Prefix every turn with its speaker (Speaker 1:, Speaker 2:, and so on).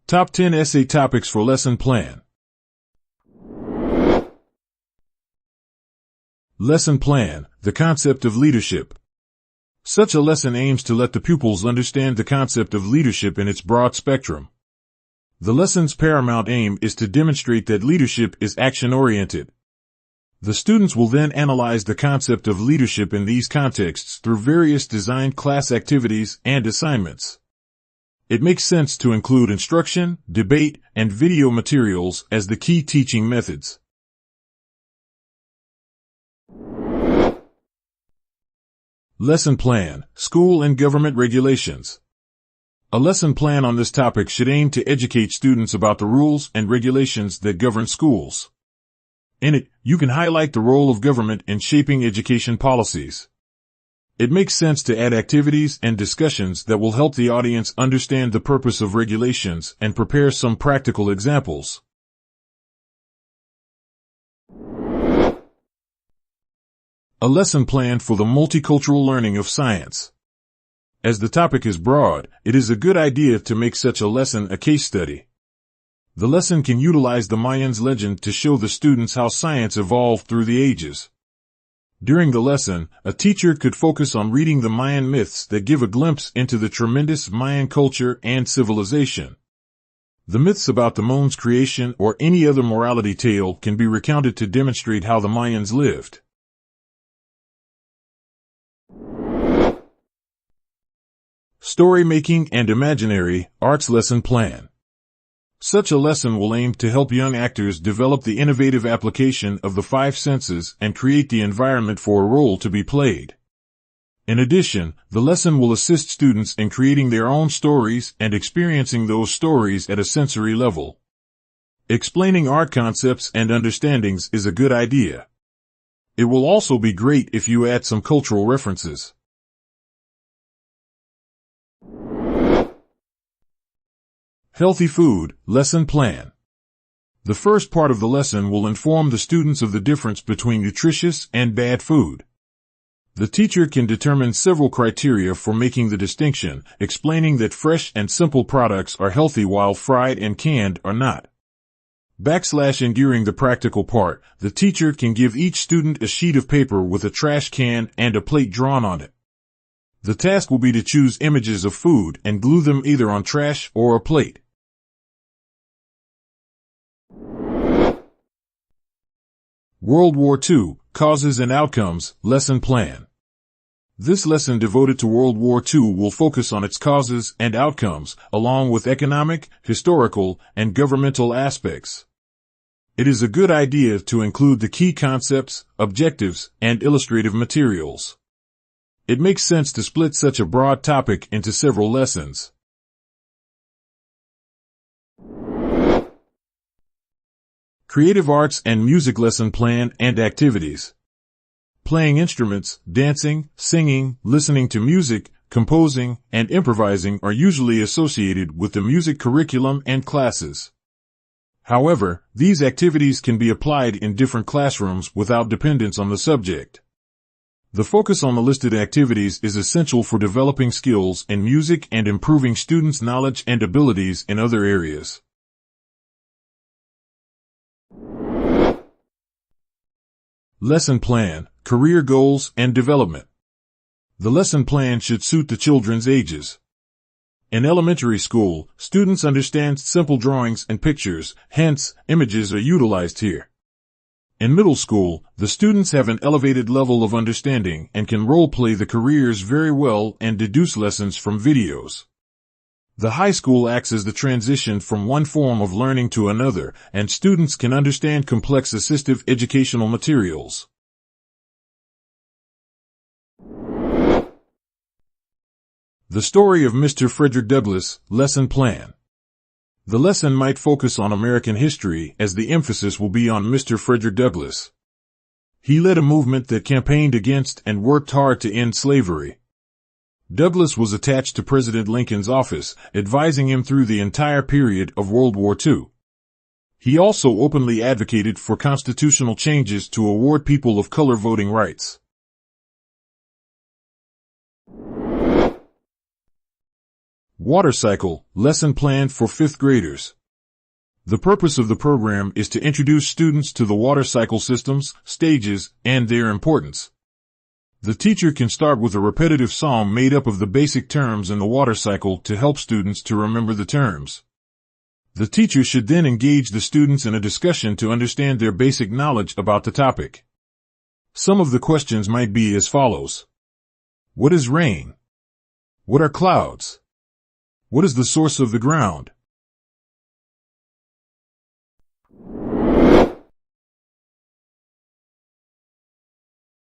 Speaker 1: Top 10 essay topics for lesson plan. Lesson plan, the concept of leadership. Such a lesson aims to let the pupils understand the concept of leadership in its broad spectrum. The lesson's paramount aim is to demonstrate that leadership is action-oriented. The students will then analyze the concept of leadership in these contexts through various designed class activities and assignments. It makes sense to include instruction, debate, and video materials as the key teaching methods. Lesson plan, school and government regulations. A lesson plan on this topic should aim to educate students about the rules and regulations that govern schools. In it, you can highlight the role of government in shaping education policies. It makes sense to add activities and discussions that will help the audience understand the purpose of regulations and prepare some practical examples. A lesson plan for the multicultural learning of science. As the topic is broad, it is a good idea to make such a lesson a case study. The lesson can utilize the Mayans legend to show the students how science evolved through the ages. During the lesson, a teacher could focus on reading the Mayan myths that give a glimpse into the tremendous Mayan culture and civilization. The myths about the moon's creation or any other morality tale can be recounted to demonstrate how the Mayans lived. Story making and imaginary arts lesson plan. Such a lesson will aim to help young actors develop the innovative application of the five senses and create the environment for a role to be played. In addition, the lesson will assist students in creating their own stories and experiencing those stories at a sensory level. Explaining art concepts and understandings is a good idea. It will also be great if you add some cultural references. Healthy food, lesson plan. The first part of the lesson will inform the students of the difference between nutritious and bad food. The teacher can determine several criteria for making the distinction, explaining that fresh and simple products are healthy while fried and canned are not. And during the practical part, the teacher can give each student a sheet of paper with a trash can and a plate drawn on it. The task will be to choose images of food and glue them either on trash or a plate. World War II, Causes and Outcomes, Lesson Plan. This lesson devoted to World War II will focus on its causes and outcomes, along with economic, historical, and governmental aspects. It is a good idea to include the key concepts, objectives, and illustrative materials. It makes sense to split such a broad topic into several lessons. Creative arts and music lesson plan and activities. Playing instruments, dancing, singing, listening to music, composing, and improvising are usually associated with the music curriculum and classes. However, these activities can be applied in different classrooms without dependence on the subject. The focus on the listed activities is essential for developing skills in music and improving students' knowledge and abilities in other areas. Lesson plan, career goals and development. The lesson plan should suit the children's ages. In elementary school, students understand simple drawings and pictures, hence, images are utilized here. In middle school, the students have an elevated level of understanding and can role-play the careers very well and deduce lessons from videos. The high school acts as the transition from one form of learning to another, and students can understand complex assistive educational materials. The story of Mr. Frederick Douglass, lesson plan. The lesson might focus on American history as the emphasis will be on Mr. Frederick Douglass. He led a movement that campaigned against and worked hard to end slavery. Douglass was attached to President Lincoln's office, advising him through the entire period of World War II. He also openly advocated for constitutional changes to award people of color voting rights. Water Cycle, lesson plan for 5th graders. The purpose of the program is to introduce students to the water cycle systems, stages, and their importance. The teacher can start with a repetitive song made up of the basic terms in the water cycle to help students to remember the terms. The teacher should then engage the students in a discussion to understand their basic knowledge about the topic. Some of the questions might be as follows. What is rain? What are clouds? What is the source of the ground?